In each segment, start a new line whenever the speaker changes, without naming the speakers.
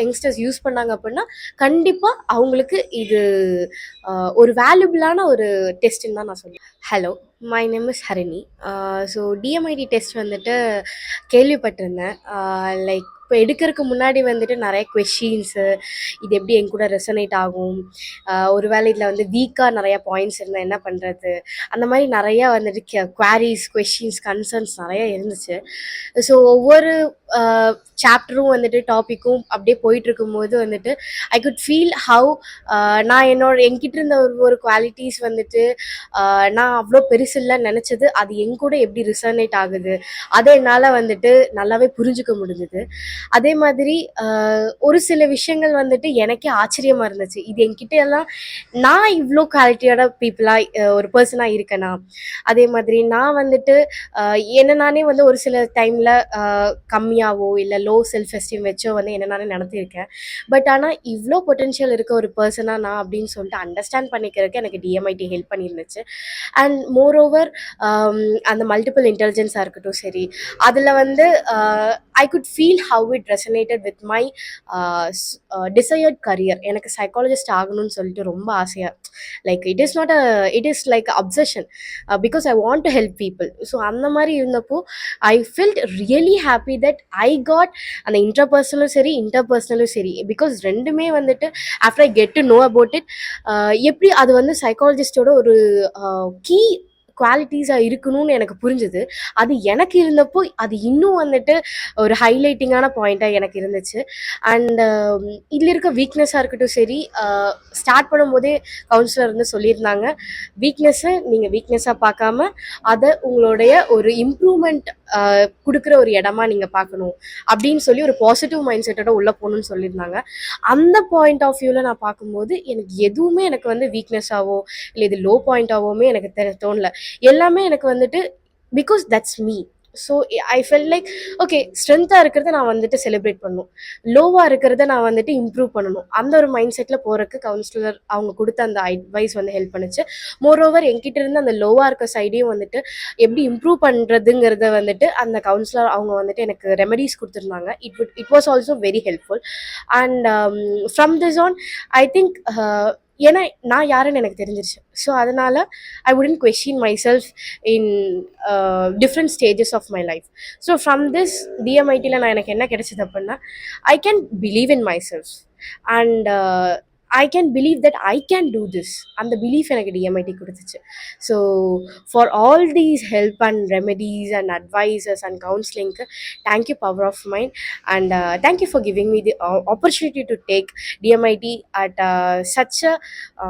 Youngsters use பண்ணாங்க அப்படின்னா கண்டிப்பாக அவங்களுக்கு இது ஒரு வேல்யூபிளான ஒரு டெஸ்ட்டுன்னு தான் நான் சொல்லுவேன். Hello, my name is Harini. So DMIT test வந்துட்டு கேள்விப்பட்டிருந்தேன். லைக் இப்போ எடுக்கிறதுக்கு முன்னாடி வந்துட்டு நிறைய கொஷின்ஸு, இது எப்படி என் கூட ரெசனேட் ஆகும், ஒருவேளை இதில் வந்து வீக்காக நிறையா பாயிண்ட்ஸ் இருந்தால் என்ன பண்ணுறது, அந்த மாதிரி நிறையா வந்துட்டு குவாரிஸ், கொஷின்ஸ், கன்சர்ன்ஸ் நிறையா இருந்துச்சு. ஸோ ஒவ்வொரு சாப்டரும் வந்துட்டு டாப்பிக்கும் அப்படியே போயிட்டு இருக்கும்போது வந்துட்டு ஐ குட் ஃபீல் ஹவு நான் என்கிட்ட இருந்த ஒரு குவாலிட்டிஸ் வந்துட்டு நான் அவ்வளோ பெருசு இல்லைன்னு நினச்சது அது என் கூட எப்படி ரிசனேட் ஆகுது, அதை என்னால் வந்துட்டு நல்லாவே புரிஞ்சுக்க முடிஞ்சுது. அதே மாதிரி ஒரு சில விஷயங்கள் வந்துட்டு எனக்கே ஆச்சரியமாக இருந்துச்சு. இது என்கிட்ட எல்லாம் நான் இவ்வளோ குவாலிட்டியோட பீப்புளாக ஒரு பர்சனாக இருக்கேனா, அதே மாதிரி நான் வந்துட்டு என்ன நானே வந்து ஒரு சில டைமில் கம்மியாகவோ இல்லை லோ செல்ஃப் எஸ்டீம் வச்சோ வந்து என்ன நானே நடத்தியிருக்கேன். பட் ஆனால் இவ்வளோ பொட்டென்ஷியல் இருக்க ஒரு பர்சனாக நான் அப்படின்னு சொல்லிட்டு அண்டர்ஸ்டாண்ட் பண்ணிக்கிறதுக்கு எனக்கு டிஎம்ஐடி ஹெல்ப் பண்ணியிருந்துச்சு. அண்ட் மோரோவர் அந்த மல்டிபிள் இன்டெலிஜென்ஸாக இருக்கட்டும் சரி, அதில் வந்து I could feel how it resonated with my desired career. எனக்கு சைக்காலஜிஸ்ட் ஆகணும்னு சொல்லிட்டு ரொம்ப ஆசையாக, like it is like obsession, because I want to help people. So அந்த மாதிரி இருந்தப்போ I felt really happy that I got அந்த இன்டர்பர்சனலும் சரி இன்டர்பர்சனலும் சரி, பிகாஸ் ரெண்டுமே வந்துட்டு after I get to know about it எப்படி அது வந்து சைக்காலஜிஸ்டோட ஒரு கீ குவாலிட்டிஸாக இருக்கணும்னு எனக்கு புரிஞ்சுது. அது எனக்கு இருந்தப்போ அது இன்னும் வந்துட்டு ஒரு ஹைலைட்டிங்கான பாயிண்ட்டாக எனக்கு இருந்துச்சு. அண்ட் இதில் இருக்க வீக்னஸாக இருக்கட்டும் சரி, ஸ்டார்ட் பண்ணும்போதே கவுன்சிலர் வந்து சொல்லியிருந்தாங்க, வீக்னஸை நீங்கள் வீக்னஸாக பார்க்காம அதை உங்களுடைய ஒரு இம்ப்ரூவ்மெண்ட் கொடுக்குற ஒரு இடமா நீங்கள் பார்க்கணும் அப்படின்னு சொல்லி ஒரு பாசிட்டிவ் மைண்ட் செட்டோட உள்ளே போகணும்னு சொல்லியிருந்தாங்க. அந்த பாயிண்ட் ஆஃப் வியூவில் நான் பார்க்கும்போது எனக்கு எதுவுமே எனக்கு வந்து வீக்னஸாவோ இல்லை இது லோ பாயிண்டாகவோமே எனக்கு தோணல. எல்லாமே எனக்கு வந்துட்டு because that's me. So I fell like okay, ஸ்ட்ரென்த்தாக இருக்கிறத நான் வந்துட்டு செலிப்ரேட் பண்ணணும், லோவாக இருக்கிறத நான் வந்துட்டு இம்ப்ரூவ் பண்ணணும். அந்த ஒரு மைண்ட் செட்டில் போகிறதுக்கு கவுன்சிலர் அவங்க கொடுத்த அந்த அட்வைஸ் வந்து ஹெல்ப் பண்ணுச்சு. மோரோவர் என்கிட்ட இருந்து அந்த லோவாக இருக்க சைடையும் வந்துட்டு எப்படி இம்ப்ரூவ் பண்ணுறதுங்கிறத வந்துட்டு அந்த கவுன்சிலர் அவங்க வந்துட்டு எனக்கு ரெமெடிஸ் கொடுத்துருந்தாங்க. It was also very helpful. And from this on I think ஏன்னா நான் யாருன்னு எனக்கு தெரிஞ்சிருச்சு. ஸோ அதனால் I wouldn't question myself in different stages of my life. So from this டிஎம்ஐடியில் நான் எனக்கு என்ன கிடைச்சது அப்படின்னா I can believe in myself and I can believe that I can do this. அந்த பிலீஃப் எனக்கு டிஎம்ஐடி கொடுத்துச்சு. So for all these help and remedies and advices and கவுன்சிலிங்க்கு thank you power of mind and thank you for giving me the opportunity to take DMIT at such a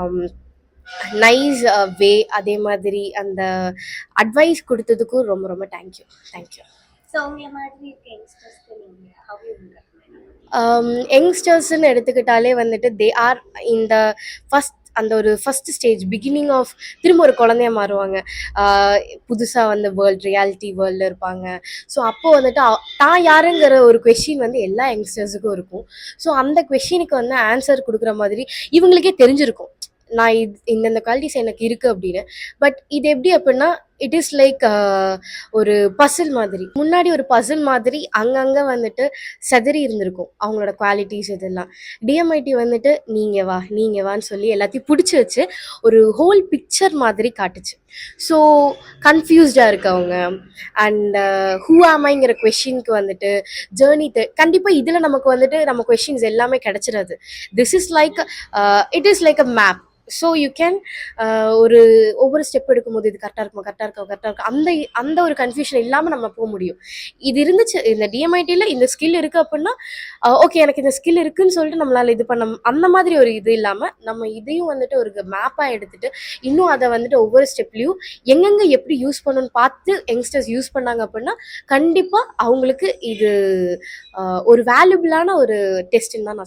nice way. அதே மாதிரி அந்த advice கொடுத்ததுக்கும் ரொம்ப ரொம்ப thank you.
So உங்களை மாதிரி இருக்க யங்ஸ்டர்ஸ்க்கு நீங்கள் ஹவ் யூ
யங்ஸ்டர்ஸ்ன்னு எடுத்துக்கிட்டாலே வந்துட்டு தே ஆர் இந்த அந்த ஒரு ஃபஸ்ட் ஸ்டேஜ் பிகினிங் ஆஃப் திரும்ப ஒரு குழந்தைய மாறுவாங்க. புதுசாக வந்து ரியாலிட்டி வேர்ல்டில் இருப்பாங்க. ஸோ அப்போது வந்துட்டு தான் யாருங்கிற ஒரு கொஷின் வந்து எல்லா யங்ஸ்டர்ஸுக்கும் இருக்கும். ஸோ அந்த கொஷினுக்கு வந்து ஆன்சர் கொடுக்குற மாதிரி இவங்களுக்கே தெரிஞ்சிருக்கும், நான் இந்தந்த குவாலிட்டிஸ் எனக்கு இருக்குது அப்படின்னு. பட் இது எப்படி அப்படின்னா இட் இஸ் லைக் ஒரு பசில் மாதிரி, முன்னாடி ஒரு பசில் மாதிரி அங்கங்கே வந்துட்டு செதறி இருந்திருக்கும் அவங்களோட குவாலிட்டிஸ். இதெல்லாம் டிஎம்ஐடி வந்துட்டு நீங்கள் வான்னு சொல்லி எல்லாத்தையும் பிடிச்சி வச்சு ஒரு ஹோல் பிக்சர் மாதிரி காட்டுச்சு. ஸோ கன்ஃபியூஸ்டாக இருக்கவங்க அண்ட் ஹூ ஆமைங்கிற கொஷினுக்கு வந்துட்டு ஜேர்னி கண்டிப்பாக இதில் நமக்கு வந்துட்டு நம்ம கொஷின்ஸ் எல்லாமே கிடைச்சிடாது. This is like it is like a map. So you can ஒவ்வொரு ஸ்டெப் எடுக்கும்போது இது கரெக்டாக இருக்கும் அந்த ஒரு கன்ஃபியூஷன் இல்லாமல் நம்ம போக முடியும். இது இருந்துச்சு இந்த டிஎம்ஐடியில், இந்த ஸ்கில் இருக்குது அப்படின்னா ஓகே எனக்கு இந்த ஸ்கில் இருக்குதுன்னு சொல்லிட்டு நம்மளால் இது பண்ண அந்த மாதிரி ஒரு இது இல்லாமல் நம்ம இதையும் வந்துட்டு ஒரு மேப்பாக எடுத்துகிட்டு இன்னும் அதை வந்துட்டு ஒவ்வொரு ஸ்டெப்லேயும் எங்கெங்கே எப்படி யூஸ் பண்ணணும்னு பார்த்து யங்ஸ்டர்ஸ் யூஸ் பண்ணாங்க அப்படின்னா கண்டிப்பாக அவங்களுக்கு இது ஒரு வேல்யூபிளான ஒரு டெஸ்ட்டுன்னு தான் நான் சொல்லுவேன்.